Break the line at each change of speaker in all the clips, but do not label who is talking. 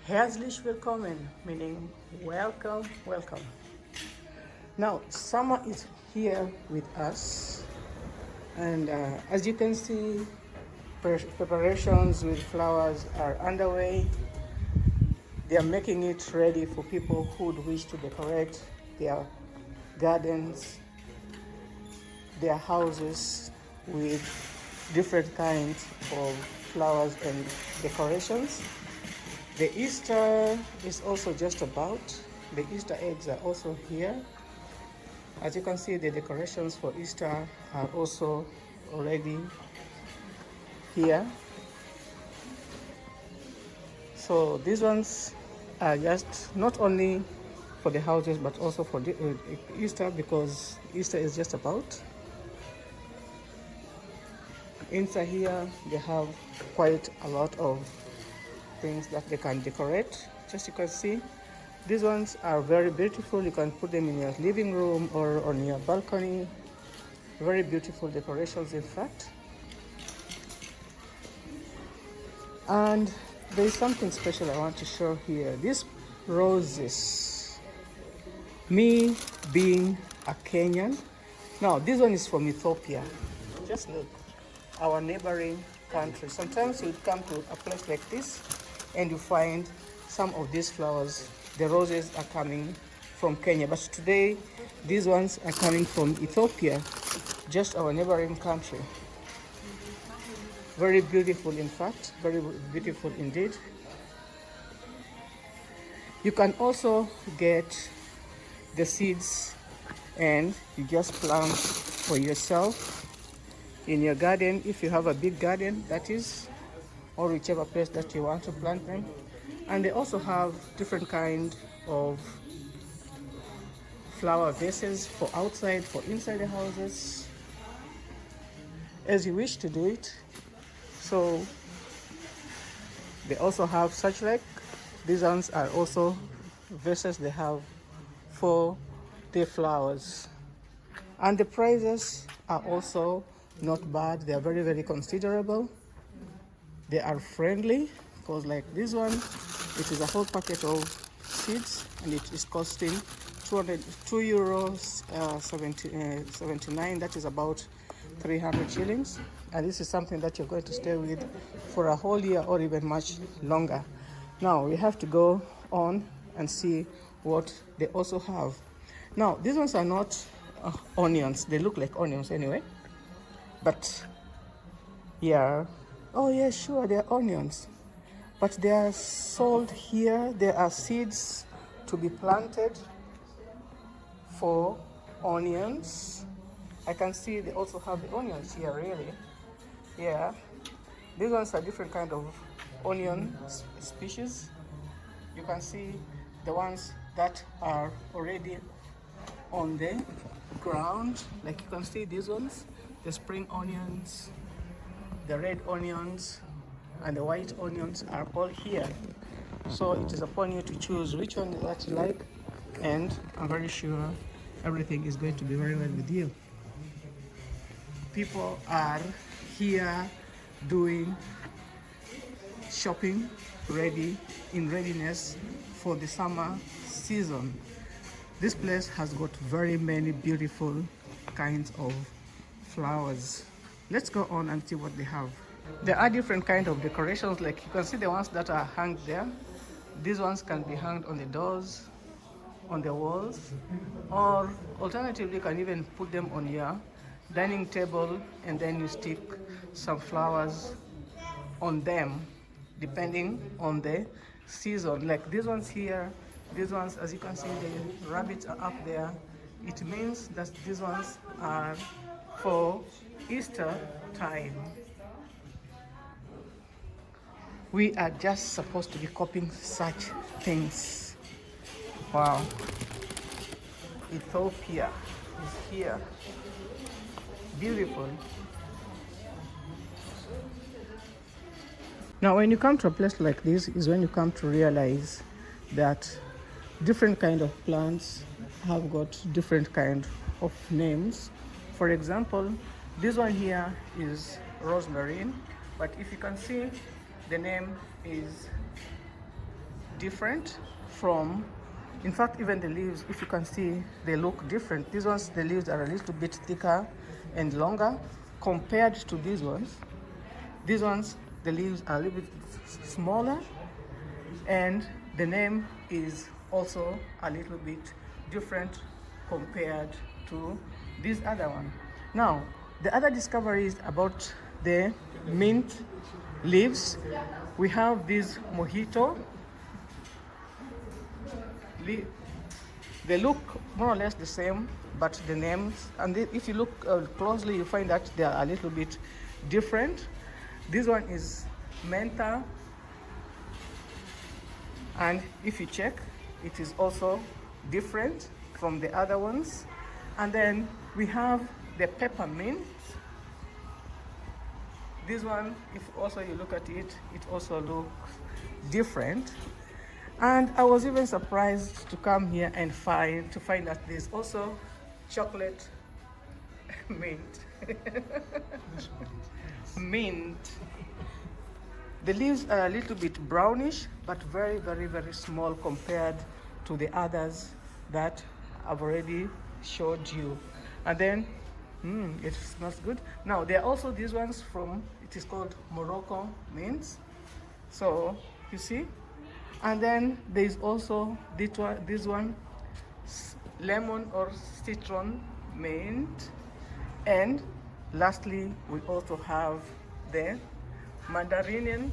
Herzlich willkommen, meaning welcome, welcome. Now, summer is here with us, and as you can see, preparations with flowers are underway. They are making it ready for people who would wish to decorate their gardens, their houses with different kinds of flowers and decorations. The Easter is also just about. The Easter eggs are also here. As you can see, the decorations for Easter are also already here. So these ones are just not only for the houses but also for the, Easter, because Easter is just about. Inside here they have quite a lot of things that they can decorate. Just you can see, these ones are very beautiful. You can put them in your living room or on your balcony. Very beautiful decorations, in fact. And there is something special I want to show here. These roses, me being a Kenyan, now this one is from Ethiopia. Just look, our neighboring country. Sometimes you come to a place like this and you find some of these flowers. The roses are coming from Kenya, but today these ones are coming from Ethiopia, just our neighboring country. Very beautiful, in fact, very beautiful indeed. You can also get the seeds and you just plant for yourself in your garden, if you have a big garden, that is, or whichever place that you want to plant them. And they also have different kind of flower vases for outside, for inside the houses, as you wish to do it. So they also have such like, these ones are also vases they have for the flowers. And the prices are also not bad. They are very, very considerable. They are friendly, because like this one, it is a whole packet of seeds and it is costing €2.79. That is about 300 shillings. And this is something that you're going to stay with for a whole year or even much longer. Now we have to go on and see what they also have. Now these ones are not onions. They look like onions anyway, but yeah, oh yeah, sure, they're onions, but they are sold here. There are seeds to be planted for onions. I can see they also have the onions here, really. Yeah, these ones are different kind of onion species. You can see the ones that are already on the ground, like you can see these ones, the spring onions, the red onions, and the white onions are all here. So it is upon you to choose which one that you like, and I'm very sure everything is going to be very well with you. People are here doing shopping, in readiness for the summer season. This place has got very many beautiful kinds of flowers. Let's go on and see what they have. There are different kinds of decorations, like you can see the ones that are hung there. These ones can be hung on the doors, on the walls, or alternatively you can even put them on your dining table and then you stick some flowers on them depending on the season. Like these ones here, these ones, as you can see, the rabbits are up there. It means that these ones are for Easter time. We are just supposed to be copying such things. Wow. Ethiopia is here. Beautiful. Now when you come to a place like this is when you come to realize that different kind of plants have got different kind of names. For example, this one here is rosemary, but if you can see, the name is different from, in fact, even the leaves, if you can see, they look different. These ones, the leaves are a little bit thicker and longer compared to these ones. These ones, the leaves are a little bit smaller, and the name is also a little bit different compared to this other one. Now, the other discovery is about the mint leaves. We have this mojito. They look more or less the same, but the names, and if you look closely, you find that they are a little bit different. This one is menta, and if you check, it is also different from the other ones. And then we have the peppermint. This one, if also you look at it, it also looks different. And I was even surprised to come here and find that there's also chocolate mint. Mint. The leaves are a little bit brownish, but very, very, very small compared to the others that I've already showed you. And then, it smells good. Now, there are also these ones from, it is called Morocco mint. So, you see? And then there is also this one, lemon or citron mint. And lastly, we also have the mandarin.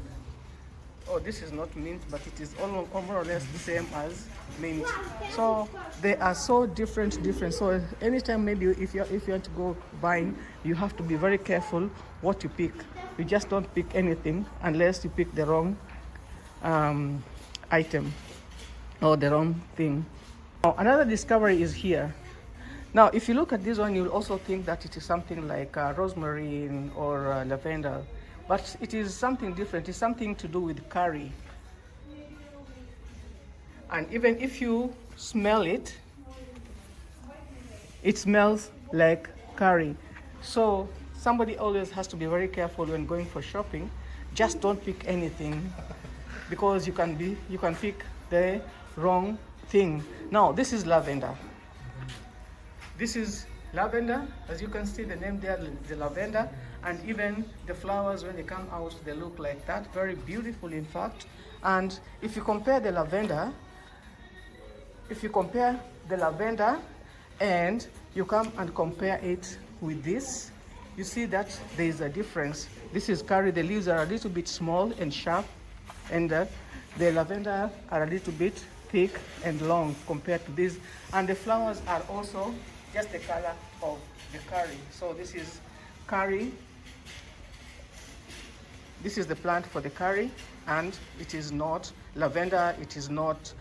Oh, this is not mint, but it is almost more or less the same as mint. So they are so different. So anytime, maybe if you want to go buying, you have to be very careful what you pick. You just don't pick anything unless you pick the wrong item or the wrong thing. Now, another discovery is here. Now, if you look at this one, you'll also think that it is something like rosemary or lavender. But it is something different. It's something to do with curry. And even if you smell it, it smells like curry. So somebody always has to be very careful when going for shopping. Just don't pick anything, because you can pick the wrong thing. Now, this is lavender. This is lavender. As you can see, the name there, the lavender. And even the flowers, when they come out, they look like that. Very beautiful, in fact. And if you compare the lavender, and you come and compare it with this, you see that there is a difference. This is curry. The leaves are a little bit small and sharp, and the lavender are a little bit thick and long compared to this. And the flowers are also just the color of the curry. So this is curry. This is the plant for the curry, and it is not lavender. It is not,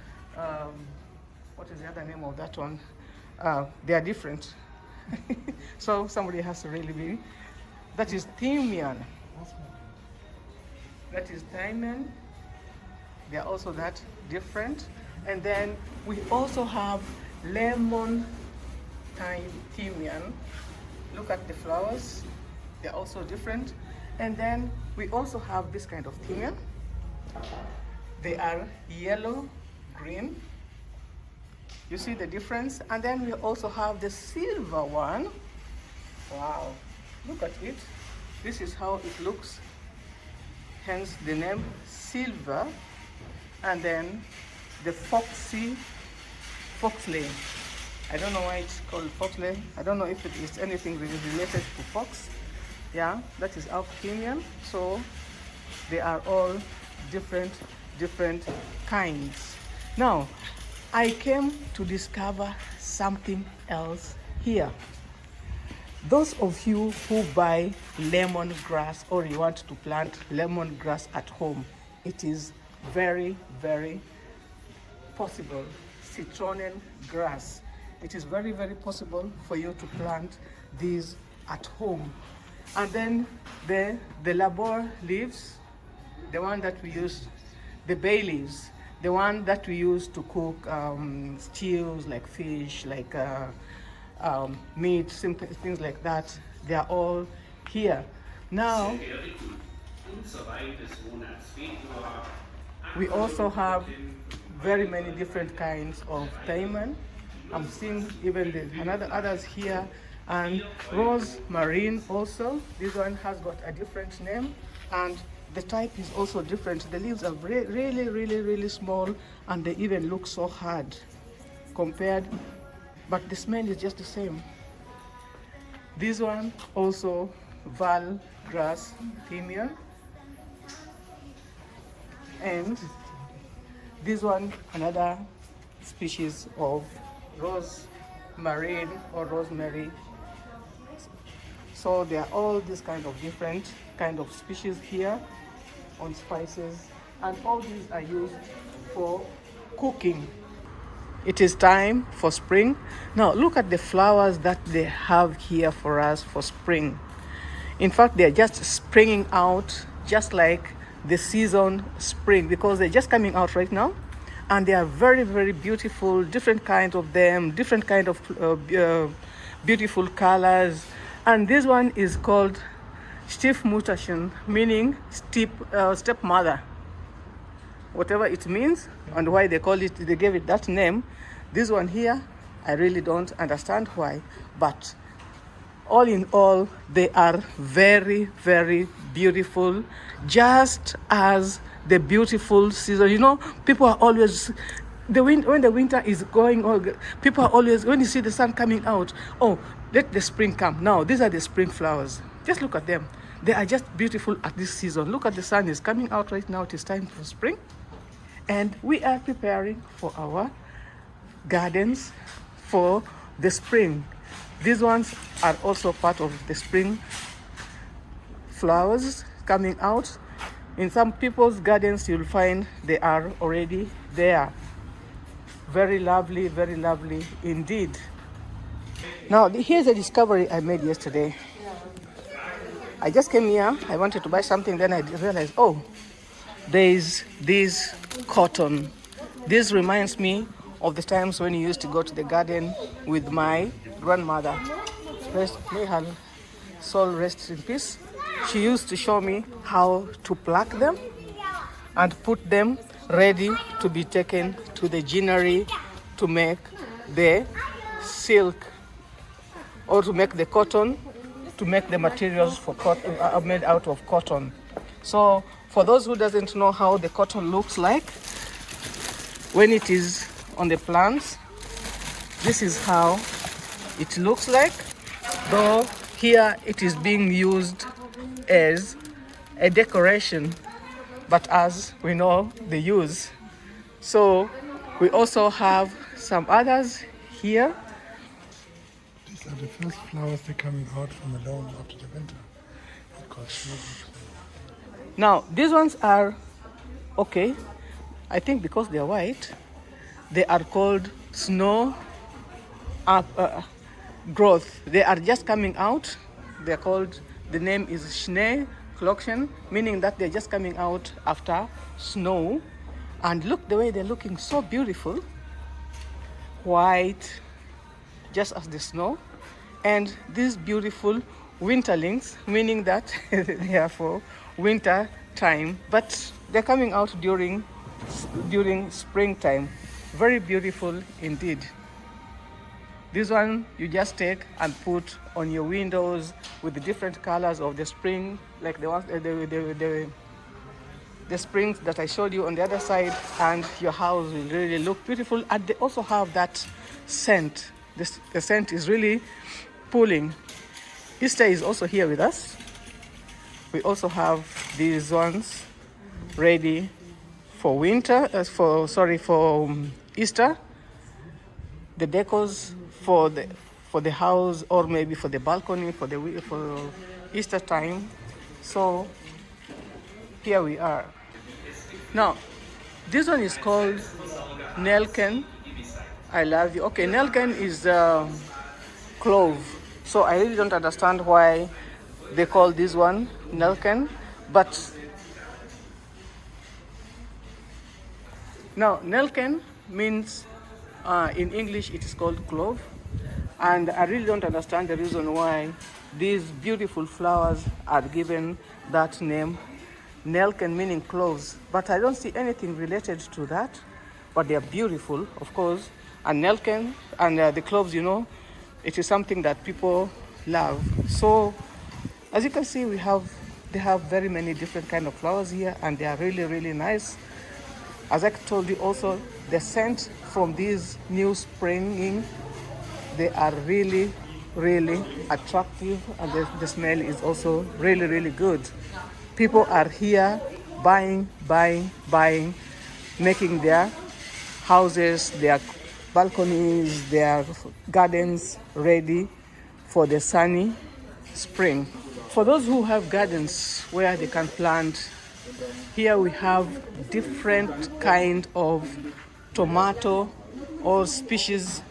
what is the other name of that one? They are different. So somebody has to really be. That is thymian. That is thymian. They are also that different. And then we also have lemon thymian. Look at the flowers. They are also different. And then we also have this kind of thymian. They are yellow, green. You see the difference? And then we also have the silver one. Wow, look at it. This is how it looks. Hence the name silver. And then the foxley. I don't know why it's called foxley. I don't know if it is anything related to fox. Yeah, that is our thymian. So they are all different kinds. Now, I came to discover something else here. Those of you who buy lemongrass, or you want to plant lemongrass at home, it is very, very possible. Citronelle grass. It is very, very possible for you to plant these at home. And then the labor leaves, the one that we use, the bay leaves, the one that we use to cook stews like fish, like meat, simple things like that. They are all here. Now, we also have very many different kinds of thyme. I'm seeing even others here, and rosemary also. This one has got a different name, and the type is also different. The leaves are really small, and they even look so hard compared, but the smell is just the same. This one also val grass thyme, and this one another species of rosemary or rosemary. So there are all these kind of different kind of species here on spices, and all these are used for cooking. It is time for spring. Now look at the flowers that they have here for us for spring. In fact, they're just springing out just like the season spring, because they're just coming out right now, and they are very beautiful, different kinds of them, different kind of beautiful colors. And this one is called Stiefmutation, meaning stepmother, whatever it means, and why they call it, they gave it that name. This one here, I really don't understand why, but all in all, they are very beautiful, just as the beautiful season. You know, people are always, when the winter is going on, people are always, when you see the sun coming out, oh, let the spring come. Now, these are the spring flowers. Just look at them. They are just beautiful at this season. Look at the sun is coming out right now. It is time for spring. And we are preparing for our gardens for the spring. These ones are also part of the spring flowers coming out. In some people's gardens, you'll find they are already there. Very lovely indeed. Now, here's a discovery I made yesterday. I just came here, I wanted to buy something, then I realized, oh, there's this cotton. This reminds me of the times when you used to go to the garden with my grandmother. May her soul rest in peace. She used to show me how to pluck them and put them ready to be taken to the ginnery to make the silk, or to make the cotton, to make the materials for cotton made out of cotton. So for those who doesn't know how the cotton looks like when it is on the plants, this is how it looks like, though here it is being used as a decoration, but as we know the use. So we also have some others here.
These are the first flowers that are coming out from alone after the winter.
Now these ones are okay, I think because they are white, they are called snow growth. They are just coming out. They're called, the name is Schneeklockchen, meaning that they're just coming out after snow. And look the way they're looking, so beautiful. White, just as the snow. And these beautiful winterlings, meaning that they are for winter time, but they're coming out during springtime. Very beautiful indeed. This one you just take and put on your windows with the different colors of the spring, like the ones the springs that I showed you on the other side, and your house will really look beautiful. And they also have that scent. The scent is really pulling. Easter is also here with us. We also have these ones ready for winter, for Easter. The decors for the house, or maybe for the balcony for Easter time. So here we are. Now this one is called Nelken. I love you. Okay, Nelken is clove. So I really don't understand why they call this one Nelken, but now Nelken means in English it is called clove, and I really don't understand the reason why these beautiful flowers are given that name, Nelken, meaning cloves, but I don't see anything related to that. but they are beautiful, of course. And nelken and the cloves, you know, it is something that people love. So as you can see, they have very many different kind of flowers here, and they are really, really nice. As I told you also, the scent from these new springing, they are really, really attractive, and the smell is also really, really good. People are here buying, making their houses, their balconies, their gardens ready for the sunny spring. For those who have gardens where they can plant, here we have different kind of tomato or species,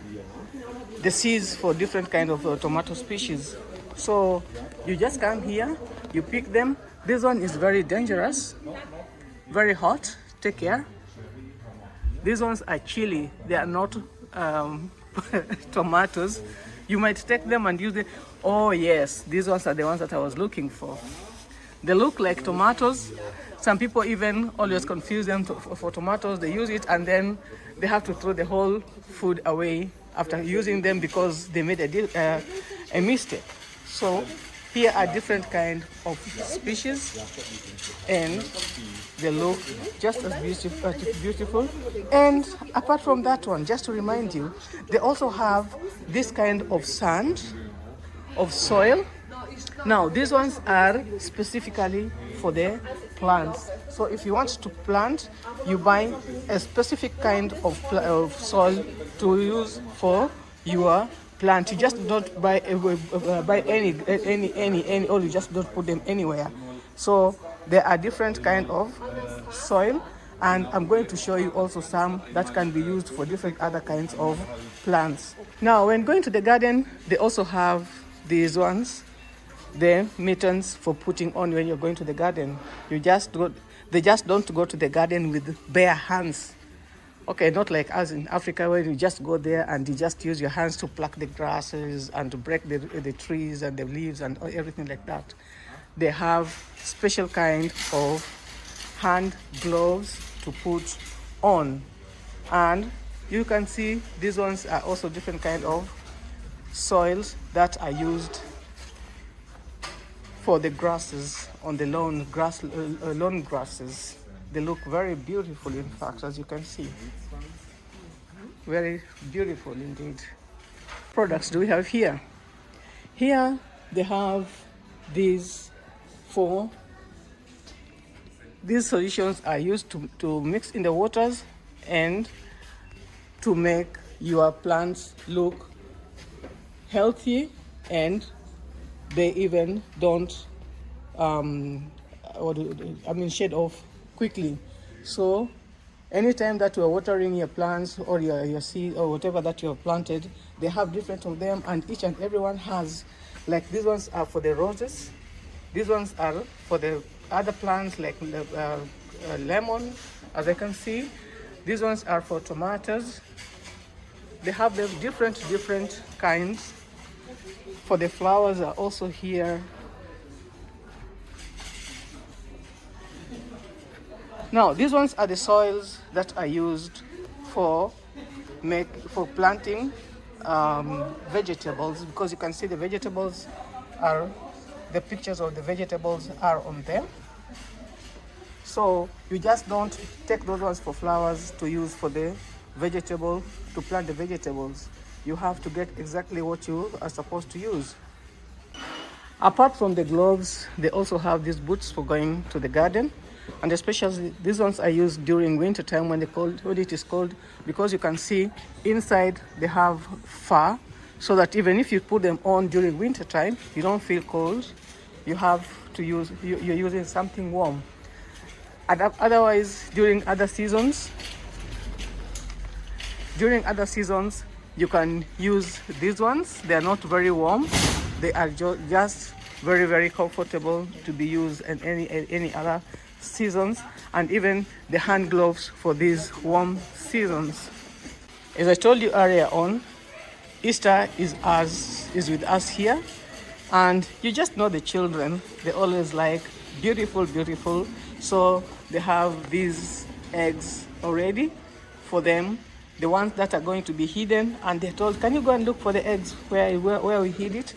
the seeds for different kind of tomato species. So you just come here, you pick them. This one is very dangerous, very hot, take care. These ones are chili, they are not tomatoes. You might take them and use them. Oh yes, these ones are the ones that I was looking for. They look like tomatoes. Some people even always confuse them for tomatoes. They use it and then they have to throw the whole food away after using them because they made a mistake. So here are different kind of species, and they look just as beautiful. And apart from that one, just to remind you, they also have this kind of sand, of soil. Now these ones are specifically for the plants. So if you want to plant, you buy a specific kind of soil to use for your plant. You just don't buy any, or you just don't put them anywhere. So there are different kind of soil, and I'm going to show you also some that can be used for different other kinds of plants. Now when going to the garden, they also have these ones, the mittens for putting on when you're going to the garden. They just don't go to the garden with bare hands. Okay, not like us in Africa where you just go there and you just use your hands to pluck the grasses and to break the trees and the leaves and everything like that. They have special kind of hand gloves to put on. And you can see these ones are also different kind of soils that are used for the grasses on the lawn grasses. They look very beautiful, in fact, as you can see. Very beautiful indeed. Products do we have here? Here they have these four. These solutions are used to mix in the waters and to make your plants look healthy, and they even don't shed off quickly. So anytime that you are watering your plants or your seed or whatever that you have planted, they have different of them, and each and every one has, like these ones are for the roses, these ones are for the other plants like lemon, as I can see. These ones are for tomatoes. They have them different kinds. For the flowers are also here. Now these ones are the soils that are used for planting vegetables, because you can see the vegetables are, the pictures of the vegetables are on them. So you just don't take those ones for flowers to use for the vegetable, to plant the vegetables. You have to get exactly what you are supposed to use. Apart from the gloves, they also have these boots for going to the garden, and especially these ones are used during winter time when it is cold, because you can see inside they have fur, so that even if you put them on during winter time, you don't feel cold. You have to use, you're using something warm. And otherwise, during other seasons, you can use these ones. They are not very warm. They are just very comfortable to be used in any other seasons, and even the hand gloves for these warm seasons. As I told you earlier on, Easter is with us here, and you just know the children, they always like beautiful. So they have these eggs already for them, the ones that are going to be hidden, and they're told, can you go and look for the eggs where we hid it?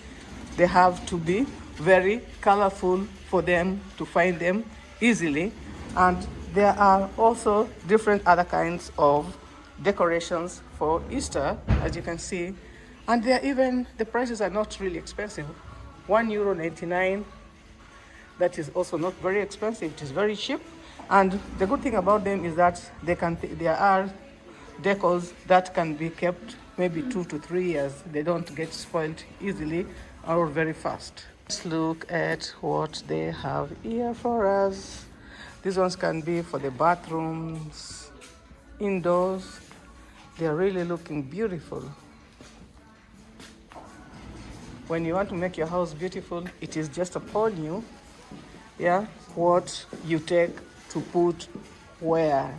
They have to be very colorful for them to find them easily. And there are also different other kinds of decorations for Easter, as you can see. And the prices are not really expensive. €1.99. That is also not very expensive. It is very cheap. And the good thing about them is that there are decors that can be kept maybe 2 to 3 years. They don't get spoiled easily or very fast. Let's look at what they have here for us. These ones can be for the bathrooms, indoors. They're really looking beautiful. When you want to make your house beautiful, it is just upon you, what you take to put where.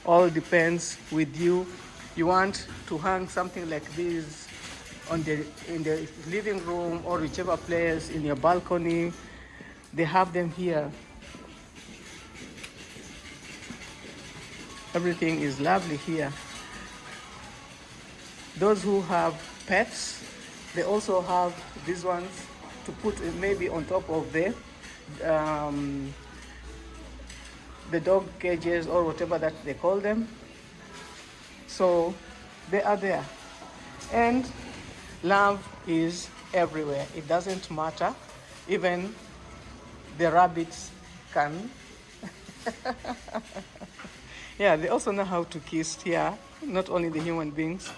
All depends with you. You want to hang something like this in the living room or whichever place, in your balcony. They have them here. Everything is lovely here. Those who have pets, they also have these ones to put maybe on top of the dog cages or whatever that they call them. So they are there. And love is everywhere. It doesn't matter. Even the rabbits can. Yeah, they also know how to kiss here, not only the human beings.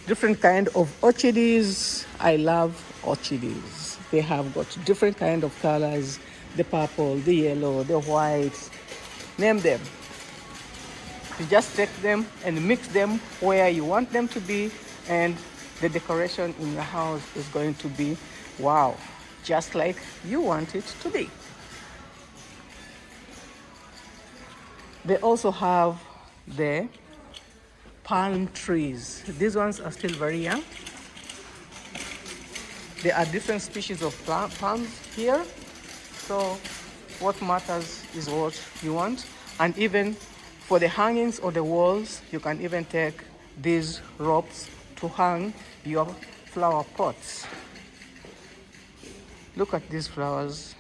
Different kind of orchids. I love orchids. They have got different kind of colors, the purple, the yellow, the white, name them. You just take them and mix them where you want them to be, and the decoration in your house is going to be wow, just like you want it to be. They also have the palm trees. These ones are still very young. There are different species of palms here. So what matters is what you want. And even for the hangings or the walls, you can even take these ropes to hang your flower pots. Look at these flowers.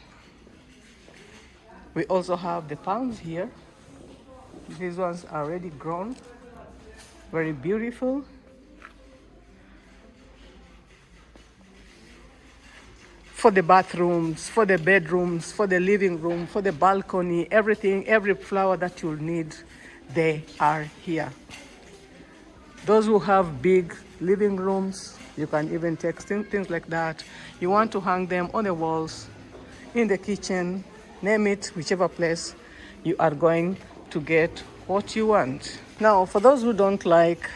We also have the palms here. These ones are already grown. Very beautiful. For the bathrooms, for the bedrooms, for the living room, for the balcony, everything, every flower that you'll need, they are here. Those who have big living rooms, you can even take things like that. You want to hang them on the walls, in the kitchen, name it, whichever place, you are going to get what you want. Now, for those who don't like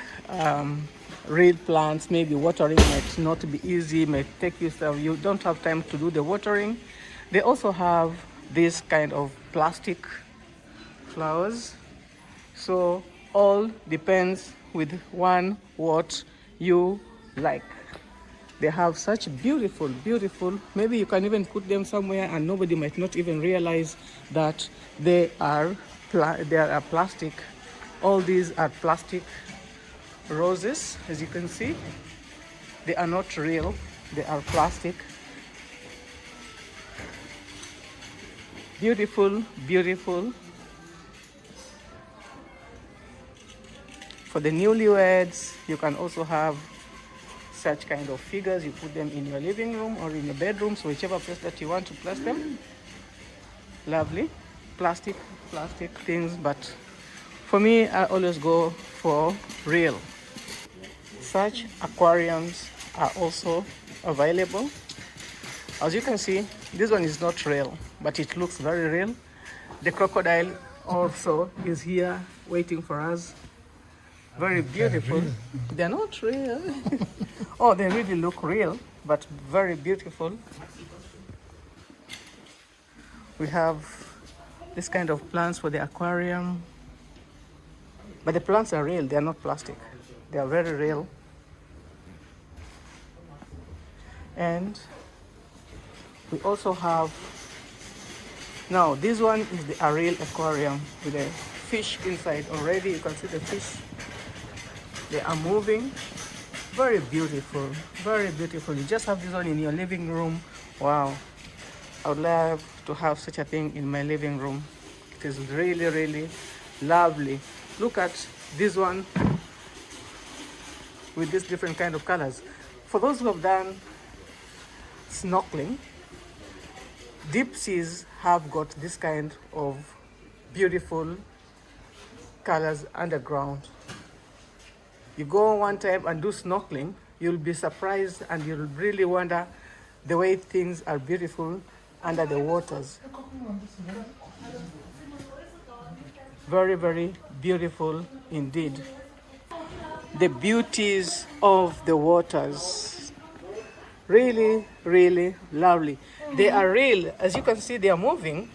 real plants, maybe watering might not be easy, might take you some, you don't have time to do the watering. They also have this kind of plastic flowers. So all depends with what you like. They have such beautiful, maybe you can even put them somewhere and nobody might not even realize that they are plastic. All these are plastic roses, as you can see. They are not real, they are plastic. Beautiful. For the newlyweds, you can also have such kind of figures. You put them in your living room or in your bedrooms, whichever place that you want to place them. Lovely. Plastic things, but for me, I always go for real. Such aquariums are also available. As you can see, this one is not real, but it looks very real. The crocodile also is here waiting for us. Very beautiful. They're not real. Oh, they really look real, but very beautiful. We have this kind of plants for the aquarium. But the plants are real, they are not plastic. They are very real. And we also have Now this one is the Ariel aquarium with a fish inside already. You can see the fish. They are moving. Very beautiful, very beautiful. You just have this one in your living room. Wow, I would love to have such a thing in my living room. It is really, really lovely. Look at this one with these different kind of colors. For those who have done snorkeling, deep seas have got this kind of beautiful colors underground. You go one time and do snorkeling, you'll be surprised and you'll really wonder the way things are beautiful under the waters. Very, very beautiful indeed. The beauties of the waters. Really, really lovely. They are real. As you can see, they are moving.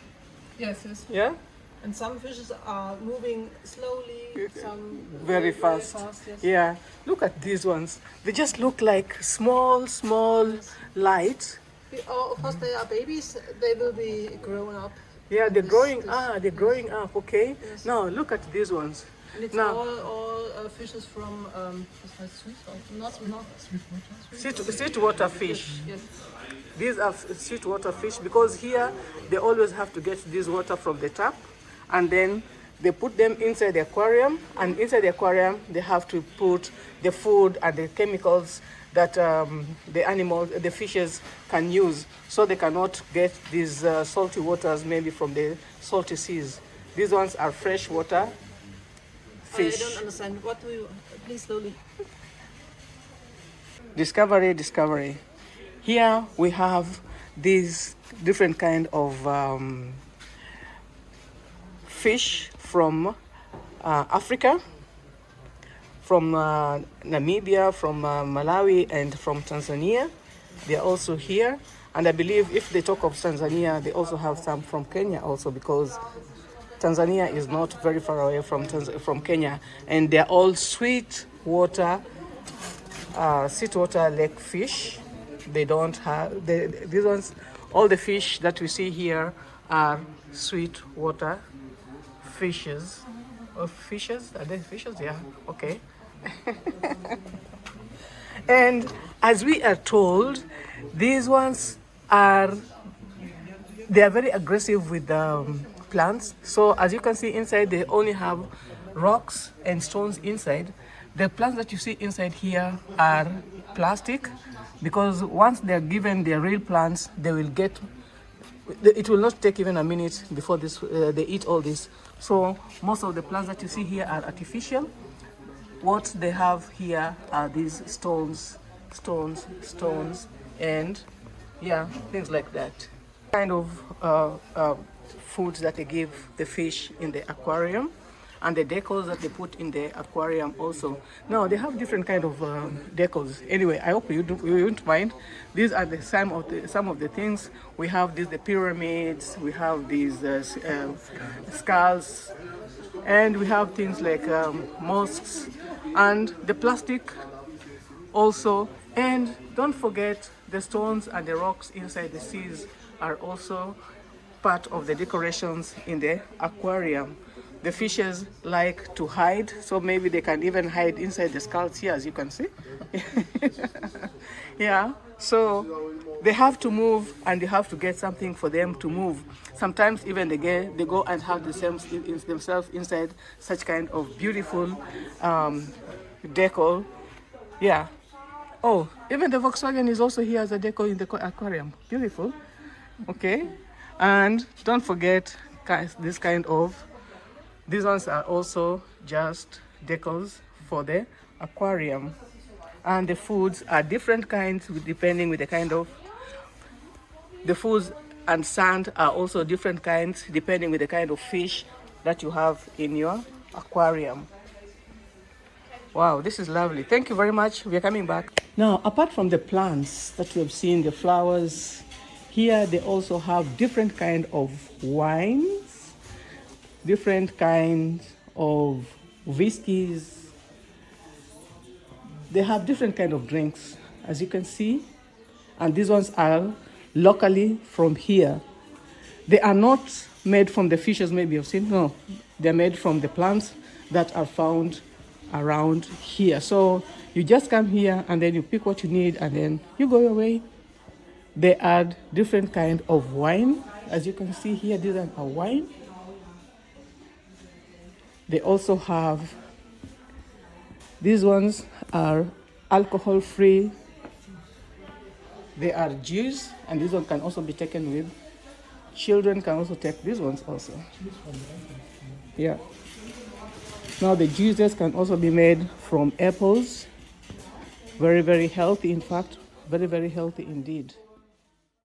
Yes, yes.
Yeah?
And some fishes are moving slowly, some
Very fast.
yes.
Yeah. Look at these ones. They just look like small, small lights.
Of course, they are babies. They will be grown up.
Yeah, they're
This-
growing.
this-
They're growing up. Okay.
Yes.
Now look at these ones.
And it's
Now,
all fishes from was heißt Süß? Not
sweetwater fish.
yes.
These are sweetwater fish because here they always have to get this water from the tap, and then they put them inside the aquarium, and inside the aquarium they have to put the food and the chemicals that the animals, the fishes can use, so they cannot get these salty waters maybe from the salty seas. These ones are freshwater
I
fish.
don't understand. What do you? Please slowly.
Discovery, discovery. Here we have these different kind of fish from Africa, from Namibia, from Malawi, and from Tanzania. They are also here, and I believe if they talk of Tanzania, they also have some from Kenya also, because Tanzania is not very far away from Kenya, and they are all sweetwater lake fish. They don't have these ones. All the fish that we see here are sweetwater fishes. Or fishes? Are they fishes? Yeah. Okay. And as we are told, these ones they are very aggressive with plants. So as you can see inside, they only have rocks and stones inside. The plants that you see inside here are plastic, because once they're given their real plants, they will get, it will not take even a minute before they eat all this. So most of the plants that you see here are artificial. What they have here are these stones, and yeah, things like that. Kind of foods that they give the fish in the aquarium, and the decors that they put in the aquarium also. Now they have different kind of decors. Anyway, I hope you won't mind. These are some of the things we have. These the pyramids. We have these skulls, and we have things like mosques, and the plastic also. And don't forget the stones and the rocks inside the seas are also part of the decorations in the aquarium. The fishes like to hide, so maybe they can even hide inside the skulls here, as you can see. Yeah, so they have to move, and you have to get something for them to move. Sometimes even they go and have themselves inside such kind of beautiful decor. Yeah. Oh, even the Volkswagen is also here as a decor in the aquarium. Beautiful. Okay. And don't forget, guys, these ones are also just decors for the aquarium. And the foods are different kinds depending with the kind of, the foods and sand are also different kinds depending with the kind of fish that you have in your aquarium. Wow, this is lovely. Thank you very much. We are coming back. Now, apart from the plants that we have seen, the flowers, here they also have different kind of wines, different kinds of whiskeys. They have different kind of drinks, as you can see. And these ones are locally from here. They are not made from the fishes maybe you've seen. No, they're made from the plants that are found around here. So you just come here and then you pick what you need and then you go your way. They add different kind of wine. As you can see here, these are a wine. They also have, these ones are alcohol free. They are juice, and this one can also be taken with. Children can also take these ones also. Yeah. Now the juices can also be made from apples. Very, very healthy, in fact. Very, very healthy indeed.